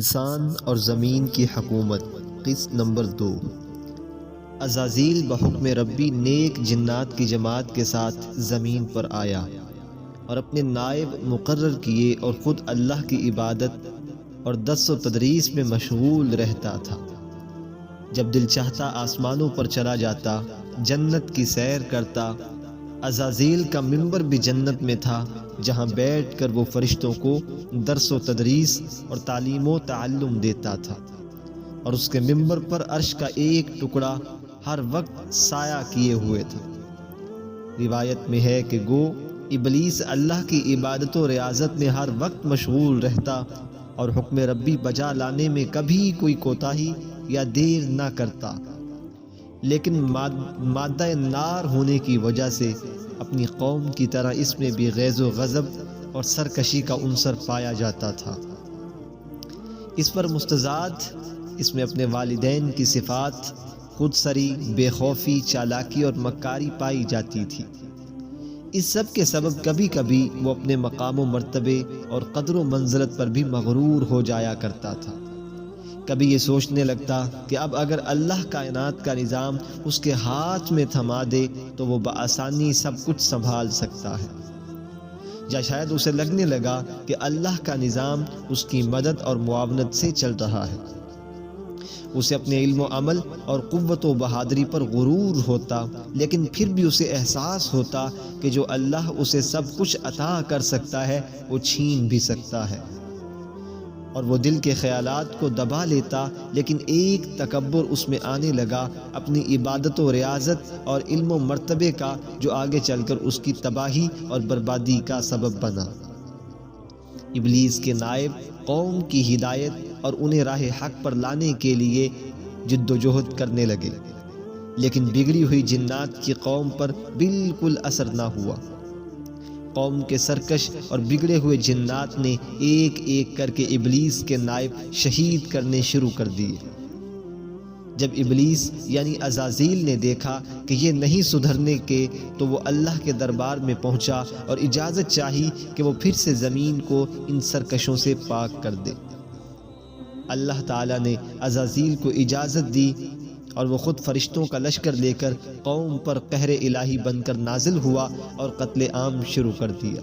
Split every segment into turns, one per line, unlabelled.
انسان اور زمین کی حکومت قسط نمبر 2۔ عزازیل بحکم ربی نیک جنات کی جماعت کے ساتھ زمین پر آیا اور اپنے نائب مقرر کیے اور خود اللہ کی عبادت اور درس و تدریس میں مشغول رہتا تھا۔ جب دل چاہتا آسمانوں پر چلا جاتا، جنت کی سیر کرتا۔ عزازیل کا منبر بھی جنت میں تھا، جہاں بیٹھ کر وہ فرشتوں کو درس و تدریس اور تعلیم و تعلم دیتا تھا، اور اس کے منبر پر عرش کا ایک ٹکڑا ہر وقت سایہ کیے ہوئے تھا۔ روایت میں ہے کہ گو ابلیس اللہ کی عبادت و ریاضت میں ہر وقت مشغول رہتا اور حکم ربی بجا لانے میں کبھی کوئی کوتاہی یا دیر نہ کرتا، لیکن مادہ نار ہونے کی وجہ سے اپنی قوم کی طرح اس میں بھی غیظ و غضب اور سرکشی کا عنصر پایا جاتا تھا۔ اس پر مستزاد اس میں اپنے والدین کی صفات خود سری، بے خوفی، چالاکی اور مکاری پائی جاتی تھی۔ اس سب کے سبب کبھی کبھی وہ اپنے مقام و مرتبے اور قدر و منزلت پر بھی مغرور ہو جایا کرتا تھا۔ کبھی یہ سوچنے لگتا کہ اب اگر اللہ کائنات کا نظام اس کے ہاتھ میں تھما دے تو وہ بآسانی سب کچھ سنبھال سکتا ہے، یا شاید اسے لگنے لگا کہ اللہ کا نظام اس کی مدد اور معاونت سے چل رہا ہے۔ اسے اپنے علم و عمل اور قوت و بہادری پر غرور ہوتا، لیکن پھر بھی اسے احساس ہوتا کہ جو اللہ اسے سب کچھ عطا کر سکتا ہے وہ چھین بھی سکتا ہے، اور وہ دل کے خیالات کو دبا لیتا، لیکن ایک تکبر اس میں آنے لگا اپنی عبادت و ریاضت اور علم و مرتبے کا، جو آگے چل کر اس کی تباہی اور بربادی کا سبب بنا۔ ابلیس کے نائب قوم کی ہدایت اور انہیں راہ حق پر لانے کے لیے جد و جہد کرنے لگے، لیکن بگڑی ہوئی جنات کی قوم پر بالکل اثر نہ ہوا۔ قوم کے سرکش اور بگڑے ہوئے جنات نے ایک ایک کر کے ابلیس کے نائب شہید کرنے شروع کر دیے۔ جب ابلیس یعنی عزازیل نے دیکھا کہ یہ نہیں سدھرنے کے، تو وہ اللہ کے دربار میں پہنچا اور اجازت چاہی کہ وہ پھر سے زمین کو ان سرکشوں سے پاک کر دے۔ اللہ تعالیٰ نے عزازیل کو اجازت دی اور وہ خود فرشتوں کا لشکر لے کر قوم پر قہر الہی بن کر نازل ہوا اور قتل عام شروع کر دیا۔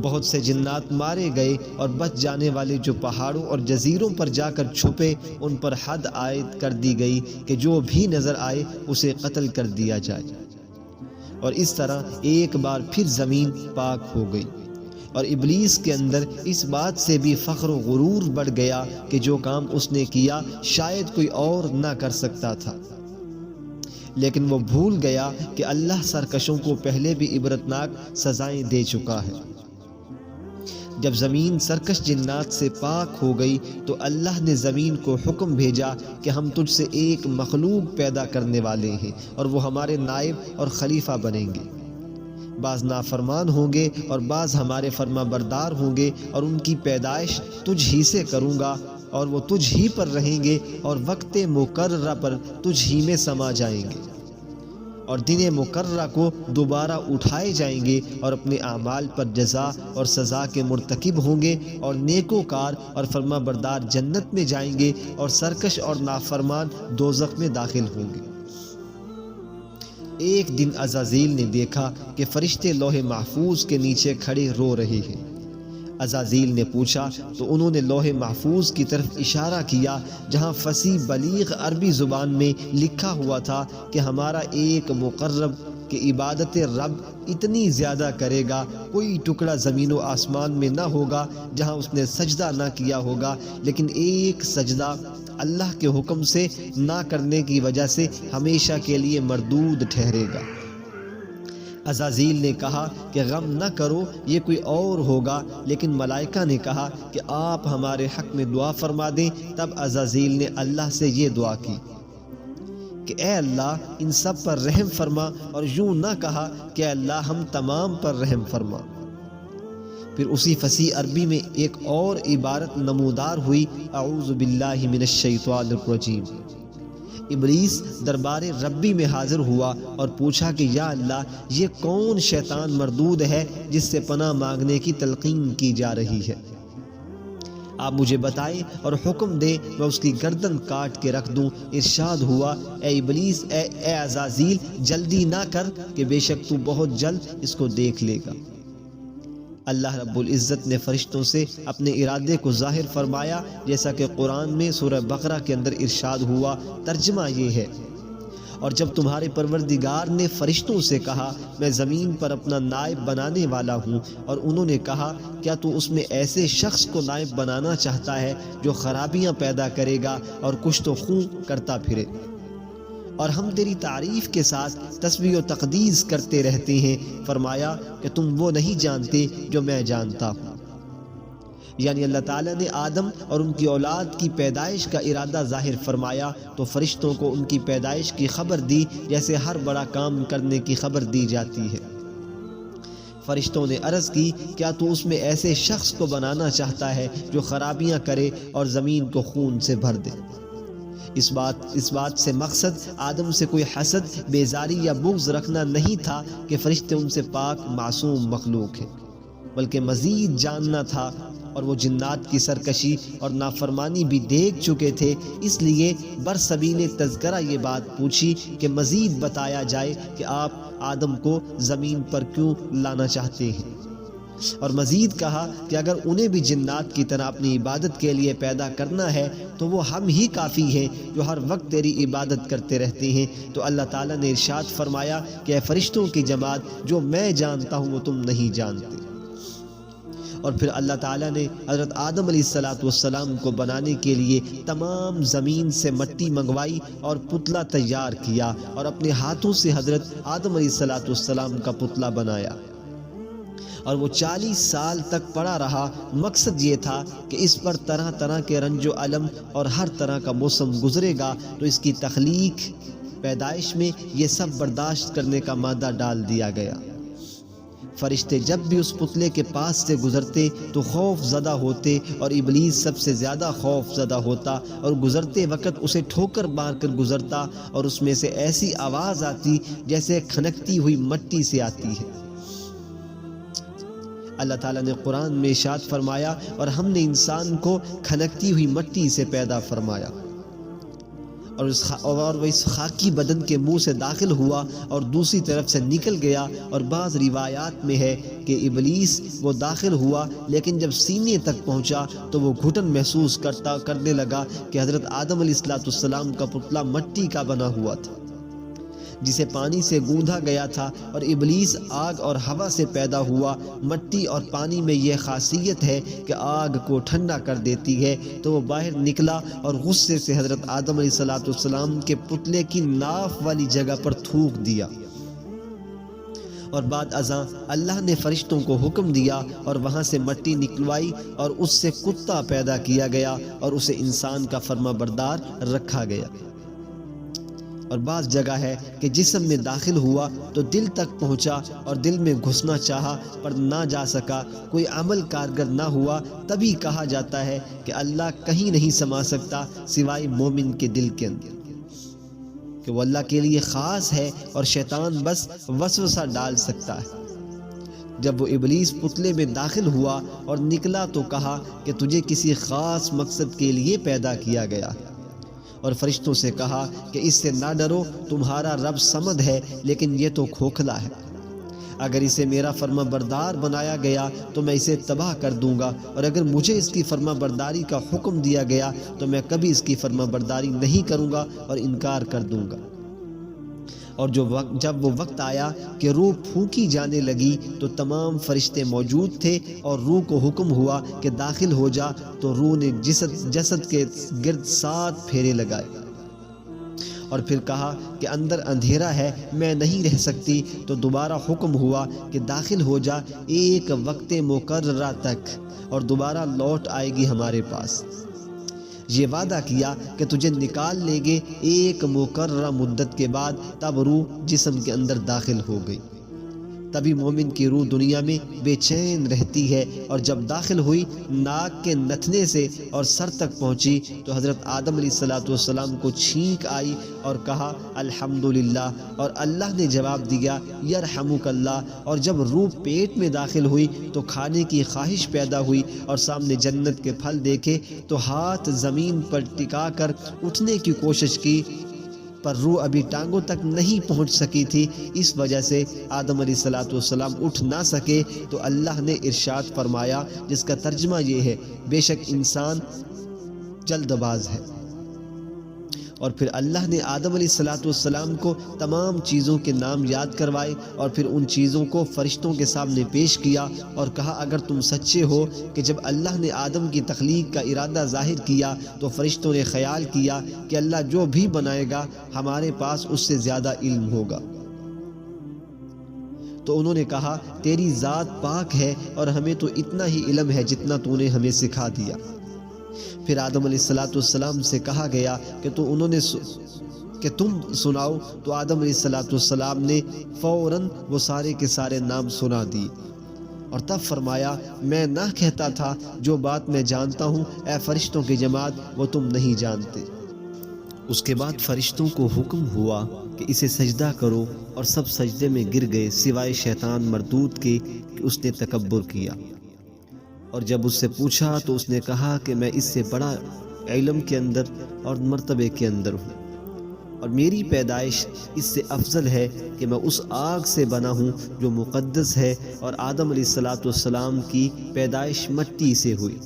بہت سے جنات مارے گئے، اور بچ جانے والے جو پہاڑوں اور جزیروں پر جا کر چھپے، ان پر حد عائد کر دی گئی کہ جو بھی نظر آئے اسے قتل کر دیا جائے، اور اس طرح ایک بار پھر زمین پاک ہو گئی۔ اور ابلیس کے اندر اس بات سے بھی فخر و غرور بڑھ گیا کہ جو کام اس نے کیا شاید کوئی اور نہ کر سکتا تھا، لیکن وہ بھول گیا کہ اللہ سرکشوں کو پہلے بھی عبرتناک سزائیں دے چکا ہے۔ جب زمین سرکش جنات سے پاک ہو گئی تو اللہ نے زمین کو حکم بھیجا کہ ہم تجھ سے ایک مخلوق پیدا کرنے والے ہیں، اور وہ ہمارے نائب اور خلیفہ بنیں گے۔ بعض نافرمان ہوں گے اور بعض ہمارے فرما بردار ہوں گے، اور ان کی پیدائش تجھ ہی سے کروں گا، اور وہ تجھ ہی پر رہیں گے، اور وقت مقررہ پر تجھ ہی میں سما جائیں گے، اور دن مقررہ کو دوبارہ اٹھائے جائیں گے، اور اپنے اعمال پر جزا اور سزا کے مرتکب ہوں گے، اور نیکوکار اور فرما بردار جنت میں جائیں گے، اور سرکش اور نافرمان دوزخ میں داخل ہوں گے۔ ایک دن عزازیل نے دیکھا کہ فرشتے لوح محفوظ کے نیچے کھڑے رو رہے ہیں۔ عزازیل نے پوچھا تو انہوں نے لوح محفوظ کی طرف اشارہ کیا، جہاں فصیح بلیغ عربی زبان میں لکھا ہوا تھا کہ ہمارا ایک مقرب کہ عبادت رب اتنی زیادہ کرے گا، کوئی ٹکڑا زمین و آسمان میں نہ ہوگا جہاں اس نے سجدہ نہ کیا ہوگا، لیکن ایک سجدہ اللہ کے حکم سے نہ کرنے کی وجہ سے ہمیشہ کے لیے مردود ٹھہرے گا۔ عزازیل نے کہا کہ غم نہ کرو، یہ کوئی اور ہوگا، لیکن ملائکہ نے کہا کہ آپ ہمارے حق میں دعا فرما دیں۔ تب عزازیل نے اللہ سے یہ دعا کی کہ اے اللہ ان سب پر رحم فرما، اور یوں نہ کہا کہ اے اللہ ہم تمام پر رحم فرما۔ پھر اسی فصیح عربی میں ایک اور عبارت نمودار ہوئی، اعوذ باللہ من الشیطان الرجیم۔ ابلیس دربار ربی میں حاضر ہوا اور پوچھا کہ یا اللہ یہ کون شیطان مردود ہے جس سے پناہ مانگنے کی تلقین کی جا رہی ہے؟ آپ مجھے بتائیں اور حکم دیں، میں اس کی گردن کاٹ کے رکھ دوں۔ ارشاد ہوا، اے ابلیس، اے عزازیل، جلدی نہ کر کہ بے شک تو بہت جلد اس کو دیکھ لے گا۔ اللہ رب العزت نے فرشتوں سے اپنے ارادے کو ظاہر فرمایا، جیسا کہ قرآن میں سورہ بقرہ کے اندر ارشاد ہوا۔ ترجمہ یہ ہے، اور جب تمہارے پروردگار نے فرشتوں سے کہا، میں زمین پر اپنا نائب بنانے والا ہوں، اور انہوں نے کہا، کیا تو اس میں ایسے شخص کو نائب بنانا چاہتا ہے جو خرابیاں پیدا کرے گا اور کشت و خون کرتا پھرے، اور ہم تیری تعریف کے ساتھ تسبیح و تقدیس کرتے رہتے ہیں؟ فرمایا کہ تم وہ نہیں جانتے جو میں جانتا ہوں۔ یعنی اللہ تعالیٰ نے آدم اور ان کی اولاد کی پیدائش کا ارادہ ظاہر فرمایا تو فرشتوں کو ان کی پیدائش کی خبر دی، جیسے ہر بڑا کام کرنے کی خبر دی جاتی ہے۔ فرشتوں نے عرض کی، کیا تو اس میں ایسے شخص کو بنانا چاہتا ہے جو خرابیاں کرے اور زمین کو خون سے بھر دے؟ اس بات سے مقصد آدم سے کوئی حسد، بیزاری یا بغض رکھنا نہیں تھا کہ فرشتے ان سے پاک معصوم مخلوق ہیں، بلکہ مزید جاننا تھا، اور وہ جنات کی سرکشی اور نافرمانی بھی دیکھ چکے تھے، اس لیے برسبیل تذکرہ یہ بات پوچھی کہ مزید بتایا جائے کہ آپ آدم کو زمین پر کیوں لانا چاہتے ہیں، اور مزید کہا کہ اگر انہیں بھی جنات کی طرح اپنی عبادت کے لیے پیدا کرنا ہے تو وہ ہم ہی کافی ہیں جو ہر وقت تیری عبادت کرتے رہتے ہیں۔ تو اللہ تعالیٰ نے ارشاد فرمایا کہ اے فرشتوں کی جماعت، جو میں جانتا ہوں وہ تم نہیں جانتے۔ اور پھر اللہ تعالیٰ نے حضرت آدم علیہ السلام کو بنانے کے لیے تمام زمین سے مٹی منگوائی اور پتلا تیار کیا، اور اپنے ہاتھوں سے حضرت آدم علیہ السلام کا پتلا بنایا، اور وہ 40 سال تک پڑا رہا۔ مقصد یہ تھا کہ اس پر طرح طرح کے رنج و الم اور ہر طرح کا موسم گزرے گا، تو اس کی تخلیق، پیدائش میں یہ سب برداشت کرنے کا مادہ ڈال دیا گیا۔ فرشتے جب بھی اس پتلے کے پاس سے گزرتے تو خوف زدہ ہوتے، اور ابلیس سب سے زیادہ خوف زدہ ہوتا، اور گزرتے وقت اسے ٹھوکر مار کر گزرتا، اور اس میں سے ایسی آواز آتی جیسے کھنکتی ہوئی مٹی سے آتی ہے۔ اللہ تعالیٰ نے قرآن میں ارشاد فرمایا، اور ہم نے انسان کو کھنکتی ہوئی مٹی سے پیدا فرمایا، اور وہ اس خاکی بدن کے منہ سے داخل ہوا اور دوسری طرف سے نکل گیا۔ اور بعض روایات میں ہے کہ ابلیس وہ داخل ہوا، لیکن جب سینے تک پہنچا تو وہ گھٹن محسوس کرنے لگا کہ حضرت آدم علیہ السلام کا پتلا مٹی کا بنا ہوا تھا، جسے پانی سے گوندھا گیا تھا، اور ابلیس آگ اور ہوا سے پیدا ہوا۔ مٹی اور پانی میں یہ خاصیت ہے کہ آگ کو ٹھنڈا کر دیتی ہے، تو وہ باہر نکلا اور غصے سے حضرت آدم علیہ السلام کے پتلے کی ناف والی جگہ پر تھوک دیا، اور بعد ازاں اللہ نے فرشتوں کو حکم دیا اور وہاں سے مٹی نکلوائی، اور اس سے کتا پیدا کیا گیا، اور اسے انسان کا فرما بردار رکھا گیا۔ اور بعض جگہ ہے کہ جسم میں داخل ہوا تو دل تک پہنچا، اور دل میں گھسنا چاہا پر نہ جا سکا، کوئی عمل کارگر نہ ہوا۔ تبھی کہا جاتا ہے کہ اللہ کہیں نہیں سما سکتا سوائے مومن کے دل کے اندر، کہ وہ اللہ کے لیے خاص ہے، اور شیطان بس وسوسہ ڈال سکتا ہے۔ جب وہ ابلیس پتلے میں داخل ہوا اور نکلا تو کہا کہ تجھے کسی خاص مقصد کے لیے پیدا کیا گیا ہے، اور فرشتوں سے کہا کہ اس سے نہ ڈرو، تمہارا رب صمد ہے، لیکن یہ تو کھوکھلا ہے۔ اگر اسے میرا فرما بردار بنایا گیا تو میں اسے تباہ کر دوں گا، اور اگر مجھے اس کی فرما برداری کا حکم دیا گیا تو میں کبھی اس کی فرما برداری نہیں کروں گا اور انکار کر دوں گا۔ اور جب وہ وقت آیا کہ روح پھونکی جانے لگی تو تمام فرشتے موجود تھے، اور روح کو حکم ہوا کہ داخل ہو جا، تو روح نے جسد کے گرد 7 پھیرے لگائے، اور پھر کہا کہ اندر اندھیرا ہے، میں نہیں رہ سکتی، تو دوبارہ حکم ہوا کہ داخل ہو جا ایک وقت مقررہ تک، اور دوبارہ لوٹ آئے گی ہمارے پاس۔ یہ وعدہ کیا کہ تجھے نکال لیں گے ایک مقررہ مدت کے بعد، تب روح جسم کے اندر داخل ہو گئی۔ تبھی مومن کی روح دنیا میں بے چین رہتی ہے، اور جب داخل ہوئی ناک کے نتھنے سے اور سر تک پہنچی تو حضرت آدم علیہ السلام کو چھینک آئی اور کہا الحمدللہ، اور اللہ نے جواب دیا یرحمک اللہ۔ اور جب روح پیٹ میں داخل ہوئی تو کھانے کی خواہش پیدا ہوئی اور سامنے جنت کے پھل دیکھے تو ہاتھ زمین پر ٹکا کر اٹھنے کی کوشش کی، پر روح ابھی ٹانگوں تک نہیں پہنچ سکی تھی، اس وجہ سے آدم علیہ السلام اٹھ نہ سکے۔ تو اللہ نے ارشاد فرمایا، جس کا ترجمہ یہ ہے بے شک انسان جلد باز ہے۔ اور پھر اللہ نے آدم علیہ السلام کو تمام چیزوں کے نام یاد کروائے اور پھر ان چیزوں کو فرشتوں کے سامنے پیش کیا اور کہا اگر تم سچے ہو کہ جب اللہ نے آدم کی تخلیق کا ارادہ ظاہر کیا تو فرشتوں نے خیال کیا کہ اللہ جو بھی بنائے گا ہمارے پاس اس سے زیادہ علم ہوگا، تو انہوں نے کہا تیری ذات پاک ہے اور ہمیں تو اتنا ہی علم ہے جتنا تو نے ہمیں سکھا دیا۔ پھر آدم علیہ السلام سے کہا گیا کہ تم سناؤ، تو آدم علیہ السلام نے فوراً وہ سارے کے سارے نام سنا دی اور تب فرمایا میں نہ کہتا تھا جو بات میں جانتا ہوں اے فرشتوں کی جماعت وہ تم نہیں جانتے۔ اس کے بعد فرشتوں کو حکم ہوا کہ اسے سجدہ کرو اور سب سجدے میں گر گئے سوائے شیطان مردود کے کہ اس نے تکبر کیا، اور جب اس سے پوچھا تو اس نے کہا کہ میں اس سے بڑا علم کے اندر اور مرتبے کے اندر ہوں، اور میری پیدائش اس سے افضل ہے کہ میں اس آگ سے بنا ہوں جو مقدس ہے، اور آدم علیہ السلام کی پیدائش مٹی سے ہوئی۔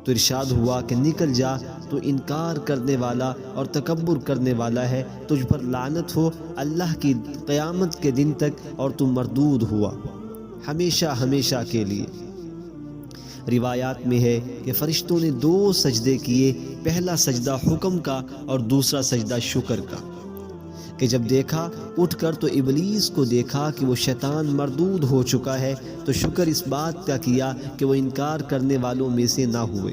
تو ارشاد ہوا کہ نکل جا، تو انکار کرنے والا اور تکبر کرنے والا ہے، تجھ پر لعنت ہو اللہ کی قیامت کے دن تک، اور تو مردود ہوا ہمیشہ ہمیشہ کے لیے۔ روایات میں ہے کہ فرشتوں نے 2 سجدے کیے، پہلا سجدہ حکم کا اور دوسرا سجدہ شکر کا، کہ جب دیکھا اٹھ کر تو ابلیس کو دیکھا کہ وہ شیطان مردود ہو چکا ہے، تو شکر اس بات کا کیا کہ وہ انکار کرنے والوں میں سے نہ ہوئے۔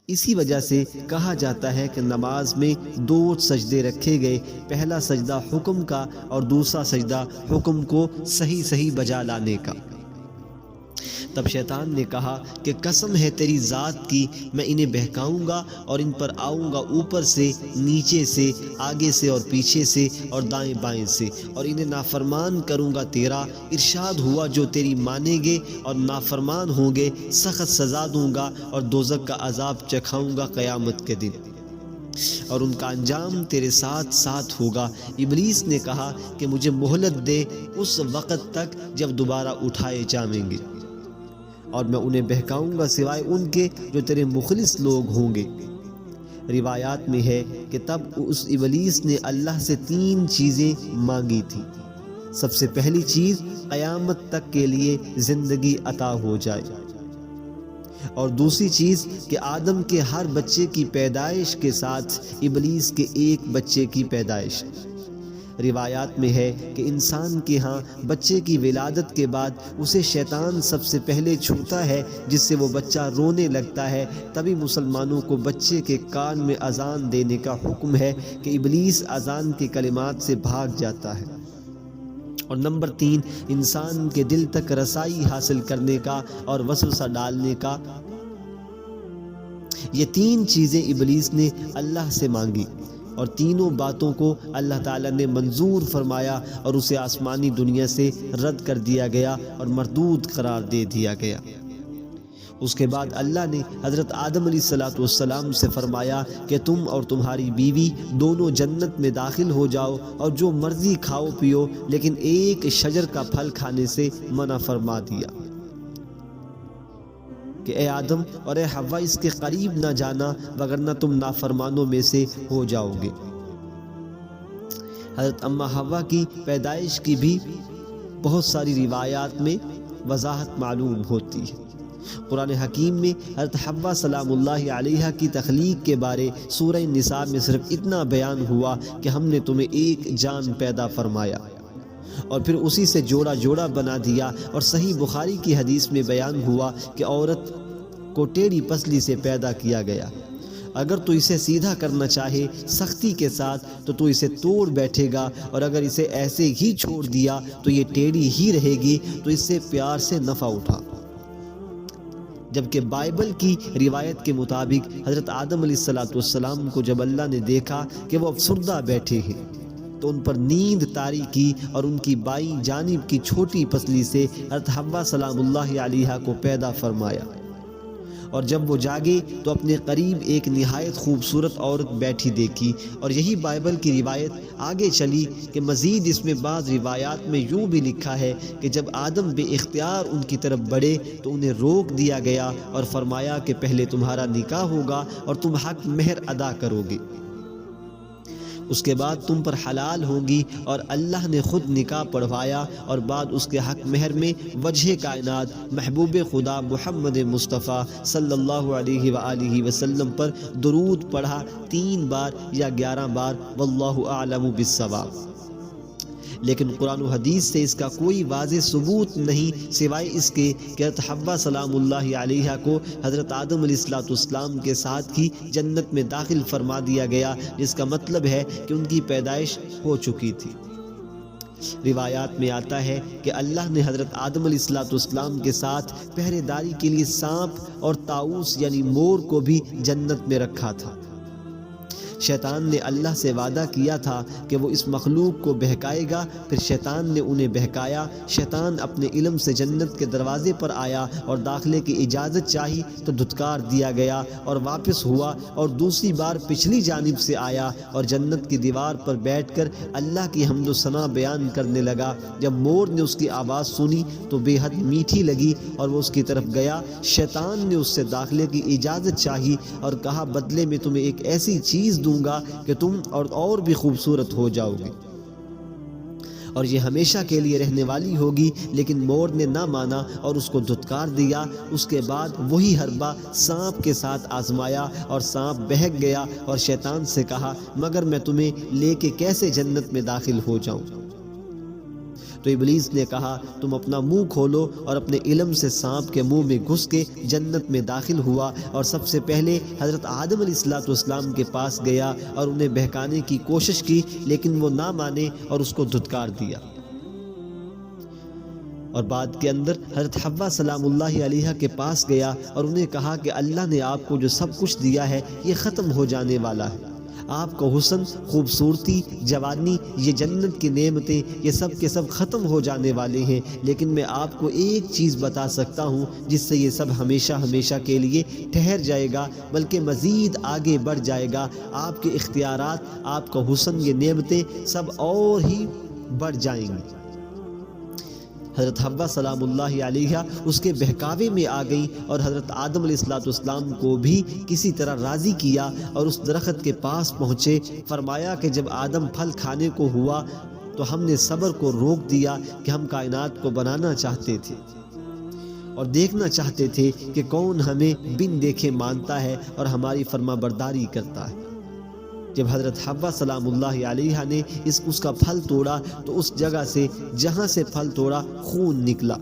اسی وجہ سے کہا جاتا ہے کہ نماز میں 2 سجدے رکھے گئے، پہلا سجدہ حکم کا اور دوسرا سجدہ حکم کو صحیح بجا لانے کا۔ تب شیطان نے کہا کہ قسم ہے تیری ذات کی، میں انہیں بہکاؤں گا اور ان پر آؤں گا اوپر سے، نیچے سے، آگے سے اور پیچھے سے اور دائیں بائیں سے، اور انہیں نافرمان کروں گا تیرا۔ ارشاد ہوا جو تیری مانیں گے اور نافرمان ہوں گے سخت سزا دوں گا اور دوزخ کا عذاب چکھاؤں گا قیامت کے دن، اور ان کا انجام تیرے ساتھ ساتھ ہوگا۔ ابلیس نے کہا کہ مجھے مہلت دے اس وقت تک جب دوبارہ اٹھائے جائیں گے، اور میں انہیں بہکاؤں گا سوائے ان کے جو تیرے مخلص لوگ ہوں گے۔ روایات میں ہے کہ تب اس ابلیس نے اللہ سے 3 چیزیں مانگی تھی۔ سب سے پہلی چیز قیامت تک کے لیے زندگی عطا ہو جائے، اور دوسری چیز کہ آدم کے ہر بچے کی پیدائش کے ساتھ ابلیس کے ایک بچے کی پیدائش۔ روایات میں ہے کہ انسان کے ہاں بچے کی ولادت کے بعد اسے شیطان سب سے پہلے چھوتا ہے، جس سے وہ بچہ رونے لگتا ہے۔ تبھی مسلمانوں کو بچے کے کان میں اذان دینے کا حکم ہے کہ ابلیس اذان کے کلمات سے بھاگ جاتا ہے۔ اور نمبر 3 انسان کے دل تک رسائی حاصل کرنے کا اور وسوسہ ڈالنے کا۔ یہ 3 چیزیں ابلیس نے اللہ سے مانگی، اور تینوں باتوں کو اللہ تعالیٰ نے منظور فرمایا اور اسے آسمانی دنیا سے رد کر دیا گیا اور مردود قرار دے دیا گیا۔ اس کے بعد اللہ نے حضرت آدم علیہ السلام سے فرمایا کہ تم اور تمہاری بیوی دونوں جنت میں داخل ہو جاؤ اور جو مرضی کھاؤ پیو، لیکن ایک شجر کا پھل کھانے سے منع فرما دیا کہ اے آدم اور اے حوا اس کے قریب نہ جانا وگرنہ تم نافرمانوں میں سے ہو جاؤ گے۔ حضرت اماں حوا کی پیدائش کی بھی بہت ساری روایات میں وضاحت معلوم ہوتی ہے۔ قرآن حکیم میں حضرت حوا سلام اللہ علیہا کی تخلیق کے بارے سورہ نساء میں صرف اتنا بیان ہوا کہ ہم نے تمہیں ایک جان پیدا فرمایا اور پھر اسی سے جوڑا جوڑا بنا دیا، اور صحیح بخاری کی حدیث میں بیان ہوا کہ عورت کو ٹیڑھی پسلی سے پیدا کیا گیا۔ اگر تو اسے سیدھا کرنا چاہے سختی کے ساتھ تو تو اسے توڑ بیٹھے گا، اور اگر اسے ایسے ہی چھوڑ دیا تو یہ ٹیڑھی ہی رہے گی، تو اس سے پیار سے نفع اٹھا۔ جبکہ بائبل کی روایت کے مطابق حضرت آدم علیہ السلام کو جب اللہ نے دیکھا کہ وہ افسردہ بیٹھے ہیں تو ان پر نیند طاری کی، اور ان کی بائیں جانب کی چھوٹی پسلی سے حضرت حوا سلام اللہ علیہا کو پیدا فرمایا، اور جب وہ جاگے تو اپنے قریب ایک نہایت خوبصورت عورت بیٹھی دیکھی۔ اور یہی بائبل کی روایت آگے چلی کہ مزید اس میں بعض روایات میں یوں بھی لکھا ہے کہ جب آدم بے اختیار ان کی طرف بڑھے تو انہیں روک دیا گیا اور فرمایا کہ پہلے تمہارا نکاح ہوگا اور تم حق مہر ادا کرو گے، اس کے بعد تم پر حلال ہوگی، اور اللہ نے خود نکاح پڑھوایا، اور بعد اس کے حق مہر میں وجہ کائنات محبوب خدا محمد مصطفیٰ صلی اللہ علیہ وآلہ وسلم پر درود پڑھا 3 بار یا 11 بار، واللہ اعلم بالصواب۔ لیکن قرآن و حدیث سے اس کا کوئی واضح ثبوت نہیں سوائے اس کے کہ حضرت حوا سلام اللہ علیہا کو حضرت آدم علیہ السلام کے ساتھ ہی جنت میں داخل فرما دیا گیا، جس کا مطلب ہے کہ ان کی پیدائش ہو چکی تھی۔ روایات میں آتا ہے کہ اللہ نے حضرت آدم علیہ السلام کے ساتھ پہرے داری کے لیے سانپ اور طاؤس یعنی مور کو بھی جنت میں رکھا تھا۔ شیطان نے اللہ سے وعدہ کیا تھا کہ وہ اس مخلوق کو بہکائے گا، پھر شیطان نے انہیں بہکایا۔ شیطان اپنے علم سے جنت کے دروازے پر آیا اور داخلے کی اجازت چاہی تو دھتکار دیا گیا اور واپس ہوا، اور دوسری بار پچھلی جانب سے آیا اور جنت کی دیوار پر بیٹھ کر اللہ کی حمد و ثنا بیان کرنے لگا۔ جب مور نے اس کی آواز سنی تو بے حد میٹھی لگی اور وہ اس کی طرف گیا۔ شیطان نے اس سے داخلے کی اجازت چاہی اور کہا، بدلے میں تمہیں ایک ایسی چیز دوں گا کہ تم اور بھی خوبصورت ہو جاؤ گے، اور یہ ہمیشہ کے لیے رہنے والی ہوگی۔ لیکن مور نے نہ مانا اور اس کو دھتکار دیا۔ اس کے بعد وہی حربہ سانپ کے ساتھ آزمایا اور سانپ بہک گیا، اور شیطان سے کہا، مگر میں تمہیں لے کے کیسے جنت میں داخل ہو جاؤں؟ تو ابلیس نے کہا، تم اپنا منہ کھولو، اور اپنے علم سے سانپ کے منہ میں گھس کے جنت میں داخل ہوا، اور سب سے پہلے حضرت آدم علیہ السلام کے پاس گیا اور انہیں بہکانے کی کوشش کی، لیکن وہ نہ مانے اور اس کو دھتکار دیا۔ اور بعد کے اندر حضرت حوا سلام اللہ علیہا کے پاس گیا اور انہیں کہا کہ اللہ نے آپ کو جو سب کچھ دیا ہے یہ ختم ہو جانے والا ہے۔ آپ کا حسن، خوبصورتی، جوانی، یہ جنت کی نعمتیں، یہ سب کے سب ختم ہو جانے والے ہیں، لیکن میں آپ کو ایک چیز بتا سکتا ہوں جس سے یہ سب ہمیشہ ہمیشہ کے لیے ٹھہر جائے گا، بلکہ مزید آگے بڑھ جائے گا۔ آپ کے اختیارات، آپ کا حسن، یہ نعمتیں سب اور ہی بڑھ جائیں گی۔ حضرت حوا سلام اللہ علیہا اس کے بہکاوے میں آ گئی اور حضرت آدم علیہ السلام کو بھی کسی طرح راضی کیا اور اس درخت کے پاس پہنچے۔ فرمایا کہ جب آدم پھل کھانے کو ہوا تو ہم نے صبر کو روک دیا کہ ہم کائنات کو بنانا چاہتے تھے اور دیکھنا چاہتے تھے کہ کون ہمیں بن دیکھے مانتا ہے اور ہماری فرما برداری کرتا ہے۔ جب حضرت حوا سلام اللہ علیہا نے اس کا پھل توڑا تو اس جگہ سے جہاں سے پھل توڑا خون نکلا،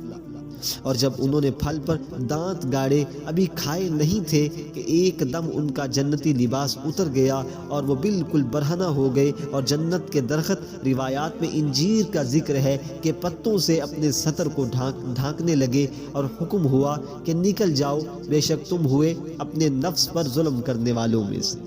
اور جب انہوں نے پھل پر دانت گاڑے، ابھی کھائے نہیں تھے کہ ایک دم ان کا جنتی لباس اتر گیا اور وہ بالکل برہنہ ہو گئے، اور جنت کے درخت، روایات میں انجیر کا ذکر ہے کہ پتوں سے اپنے سطر کو ڈھانکنے لگے اور حکم ہوا کہ نکل جاؤ، بے شک تم ہوئے اپنے نفس پر ظلم کرنے والوں میں سے۔